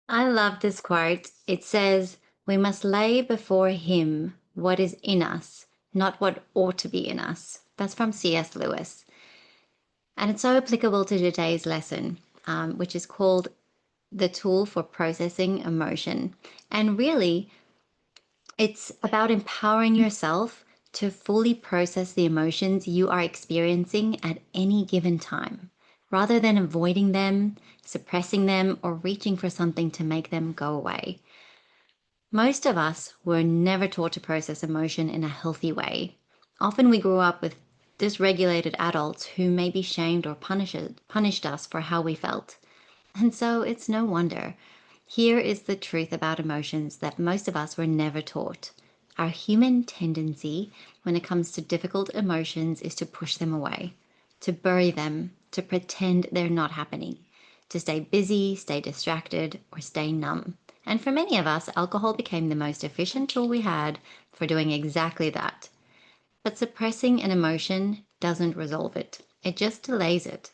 I love this quote. It says, "We must lay before him what is in us, not what ought to be in us." That's from C.S. Lewis. And it's so applicable to today's lesson, which is called the tool for processing emotion. And really, it's about empowering yourself to fully process the emotions you are experiencing at any given time, rather than avoiding them, suppressing them, or reaching for something to make them go away. Most of us were never taught to process emotion in a healthy way. Often we grew up with dysregulated adults who maybe shamed or punished us for how we felt. And so it's no wonder. Here is the truth about emotions that most of us were never taught. Our human tendency when it comes to difficult emotions is to push them away, to bury them, to pretend they're not happening, to stay busy, stay distracted, or stay numb. And for many of us, alcohol became the most efficient tool we had for doing exactly that. But suppressing an emotion doesn't resolve it, it just delays it.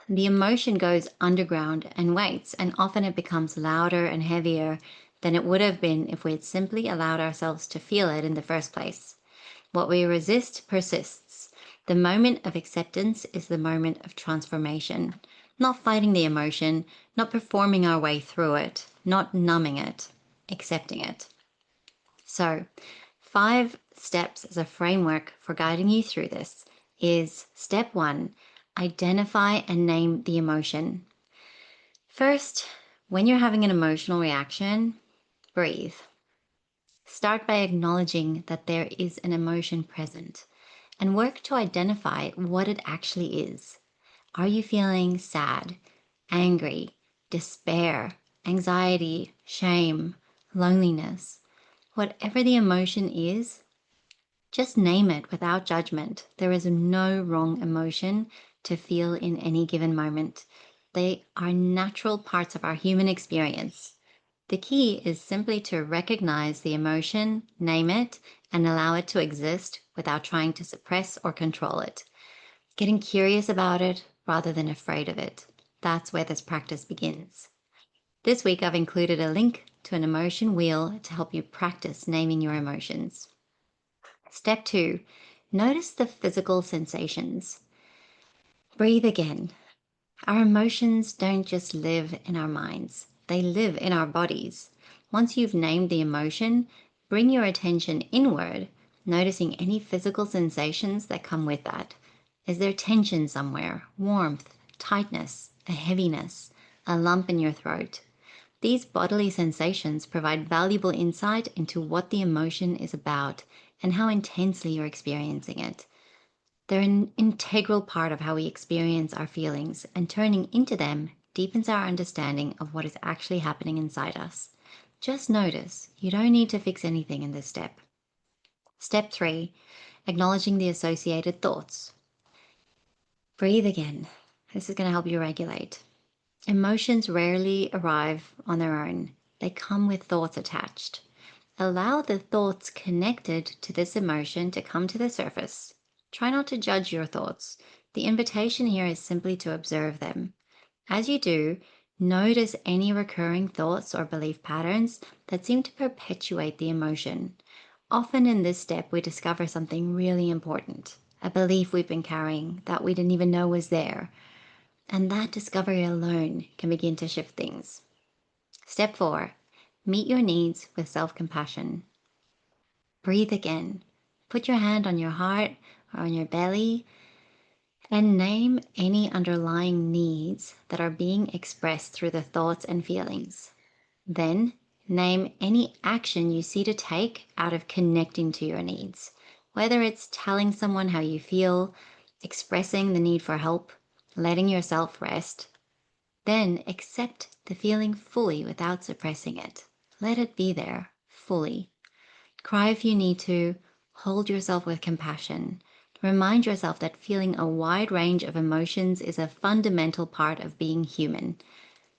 The emotion goes underground and waits, and often it becomes louder and heavier than it would have been if we had simply allowed ourselves to feel it in the first place. What we resist persists. The moment of acceptance is the moment of transformation. Not fighting the emotion, not performing our way through it, not numbing it, accepting it. So, 5 steps as a framework for guiding you through this is step one, identify and name the emotion. First, when you're having an emotional reaction, breathe. Start by acknowledging that there is an emotion present and work to identify what it actually is. Are you feeling sad, angry, despair, anxiety, shame, loneliness? Whatever the emotion is, just name it without judgment. There is no wrong emotion to feel in any given moment. They are natural parts of our human experience. The key is simply to recognize the emotion, name it, and allow it to exist without trying to suppress or control it. Getting curious about it rather than afraid of it. That's where this practice begins. This week, I've included a link to an emotion wheel to help you practice naming your emotions. Step two, notice the physical sensations. Breathe again. Our emotions don't just live in our minds, they live in our bodies. Once you've named the emotion, bring your attention inward, noticing any physical sensations that come with that. Is there tension somewhere? Warmth, tightness, a heaviness, a lump in your throat? These bodily sensations provide valuable insight into what the emotion is about and how intensely you're experiencing it. They're an integral part of how we experience our feelings, and turning into them deepens our understanding of what is actually happening inside us. Just notice, you don't need to fix anything in this step. Step three, acknowledging the associated thoughts. Breathe again. This is going to help you regulate. Emotions rarely arrive on their own, they come with thoughts attached. Allow the thoughts connected to this emotion to come to the surface. Try not to judge your thoughts. The invitation here is simply to observe them. As you do, notice any recurring thoughts or belief patterns that seem to perpetuate the emotion. Often in this step, we discover something really important, a belief we've been carrying that we didn't even know was there. And that discovery alone can begin to shift things. Step four, meet your needs with self-compassion. Breathe again. Put your hand on your heart or on your belly and name any underlying needs that are being expressed through the thoughts and feelings. Then name any action you see to take out of connecting to your needs, whether it's telling someone how you feel, expressing the need for help, letting yourself rest. Then accept the feeling fully without suppressing it. Let it be there fully. Cry if you need to. Hold yourself with compassion. Remind yourself that feeling a wide range of emotions is a fundamental part of being human.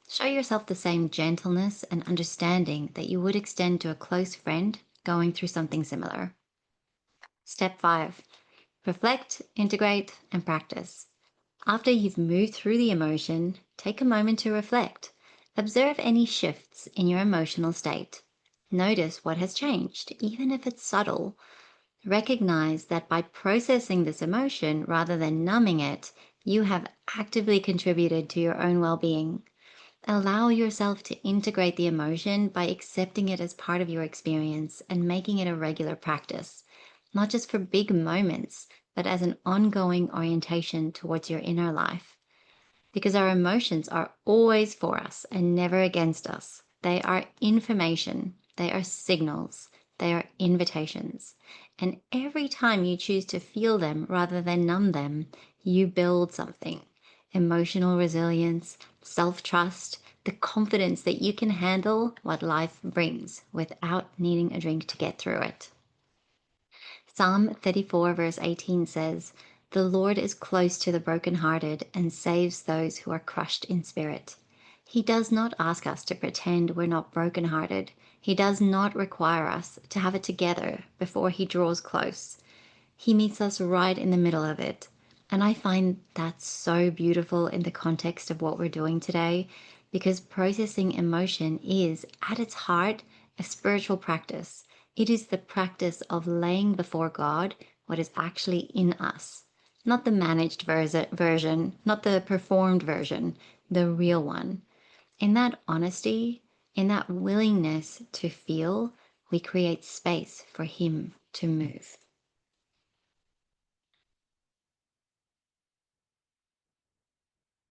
Show yourself the same gentleness and understanding that you would extend to a close friend going through something similar. Step five, reflect, integrate, and practice. After you've moved through the emotion, take a moment to reflect. Observe any shifts in your emotional state. Notice what has changed, even if it's subtle. Recognize that by processing this emotion rather than numbing it, you have actively contributed to your own well being. Allow yourself to integrate the emotion by accepting it as part of your experience and making it a regular practice, not just for big moments, but as an ongoing orientation towards your inner life. Because our emotions are always for us and never against us. They are information, they are signals, they are invitations. And every time you choose to feel them rather than numb them, you build something: emotional resilience, self trust, the confidence that you can handle what life brings without needing a drink to get through it. Psalm 34, verse 18 says, "The Lord is close to the brokenhearted and saves those who are crushed in spirit." He does not ask us to pretend we're not brokenhearted. He does not require us to have it together before He draws close. He meets us right in the middle of it. And I find that so beautiful in the context of what we're doing today, because processing emotion is, at its heart, a spiritual practice. It is the practice of laying before God what is actually in us. Not the managed version, not the performed version, the real one. In that honesty, in that willingness to feel, we create space for Him to move.